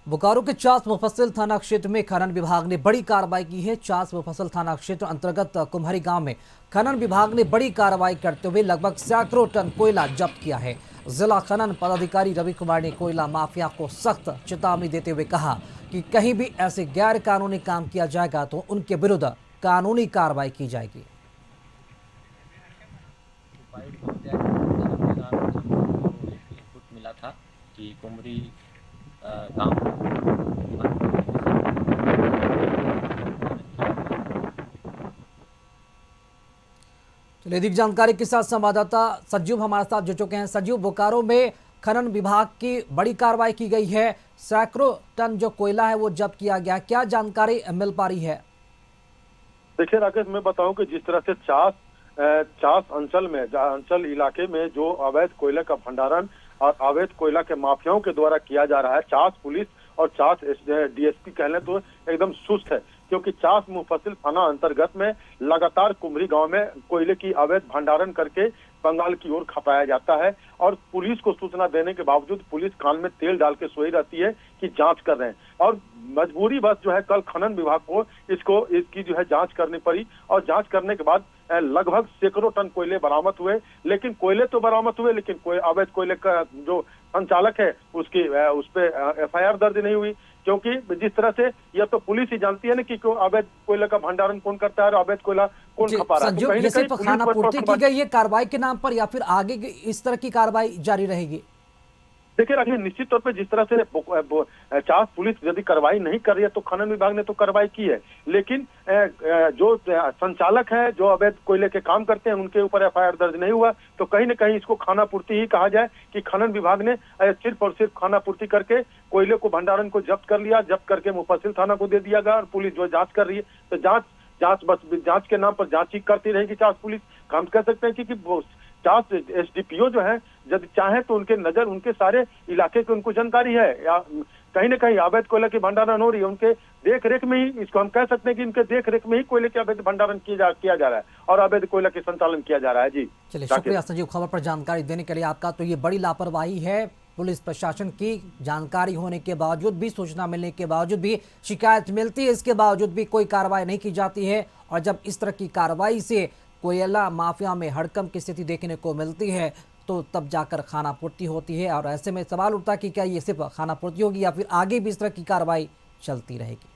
बोकारो के चास मुफस्सिल थाना क्षेत्र में खनन विभाग ने बड़ी कार्रवाई की है। चास मुफस्सिल थाना क्षेत्र अंतर्गत कुम्हरी गांव में खनन विभाग ने बड़ी कार्रवाई करते हुए लगभग सैकड़ों टन कोयला जब्त किया है। जिला खनन पदाधिकारी रवि कुमार ने कोयला माफिया को सख्त चेतावनी देते हुए कहा कि कहीं भी ऐसे गैर कानूनी काम किया जाएगा तो उनके विरुद्ध कानूनी कार्रवाई की जाएगी। इनपुट मिला था कि कुमरी गांव चलिए अधिक जानकारी के साथ संवाददाता सज्जू हमारे साथ जुड़ चुके हैं। सज्जू, बोकारो में खनन विभाग की बड़ी कार्रवाई की गई है, सैकड़ों टन जो कोयला है वो जब्त किया गया, क्या जानकारी मिल पा रही है? देखिए राकेश, मैं बताऊं कि जिस तरह से चास अंचल इलाके में जो अवैध कोयले का भंडारण और अवैध कोयला के माफियाओं के द्वारा किया जा रहा है, चास पुलिस और चास डीएसपी कह लें तो एकदम सुस्त है, क्योंकि चास मुफस्सिल थाना अंतर्गत में लगातार कुम्हरी गांव में कोयले की अवैध भंडारण करके बंगाल की ओर खपाया जाता है और पुलिस को सूचना देने के बावजूद पुलिस कान में तेल डाल के सोई रहती है कि जांच कर रहे हैं। और मजबूरी बस जो है कल खनन विभाग को इसकी जो है जांच करनी पड़ी और जांच करने के बाद लगभग सैकड़ों टन कोयले बरामद हुए। लेकिन कोयले तो बरामद हुए, लेकिन अवैध कोयले का जो संचालक है उस पे एफआईआर दर्ज नहीं हुई, क्योंकि जिस तरह से यह तो पुलिस ही जानती है ना कि अवैध कोयले का भंडारण कौन करता है और अवैध कोयला कौन खपा रहा है। तो ये सिर्फ खानापूर्ति की गई है कार्रवाई के नाम पर या फिर आगे इस तरह की कार्रवाई जारी रहेगी? देखिए राखिए, निश्चित तौर पे जिस तरह से चास पुलिस यदि कार्रवाई नहीं कर रही है तो खनन विभाग ने तो कार्रवाई की है, लेकिन जो संचालक है जो अवैध कोयले के काम करते हैं उनके ऊपर एफआईआर दर्ज नहीं हुआ, तो कहीं ना कहीं इसको खानापूर्ति ही कहा जाए कि खनन विभाग ने सिर्फ और सिर्फ खानापूर्ति करके कोयले को भंडारण को जब्त कर लिया, जब्त करके मुफस्सिल थाना को दे दिया गया और पुलिस जो जांच कर रही है तो जांच के नाम पर जांच ही करती रहेगी चास पुलिस। हम कह सकते हैं कि चास एसडीपीओ जो है यदि चाहे तो उनके नजर उनके सारे इलाके की उनको जानकारी है, या कहीं ना कहीं अवैध कोयले की भंडारण हो रही है उनके देख रेख में ही, इसको हम कह सकते हैं कि इनके देख रेख में ही कोयले के अवैध भंडारण किया जा रहा है और अवैध कोयला के संचालन किया जा रहा है। जी चलिए, शुक्रिया संजीव खबर पर जानकारी देने के लिए आपका। तो ये बड़ी लापरवाही है पुलिस प्रशासन की, जानकारी होने के बावजूद भी, सूचना मिलने के बावजूद भी, शिकायत मिलती है इसके बावजूद भी कोई कार्रवाई नहीं की जाती है। और जब इस तरह की कार्रवाई से कोयला माफिया में हड़कंप की स्थिति देखने को मिलती है तो तब जाकर खानापूर्ति होती है। और ऐसे में सवाल उठता है कि क्या ये सिर्फ खानापूर्ति होगी या फिर आगे भी इस तरह की कार्रवाई चलती रहेगी।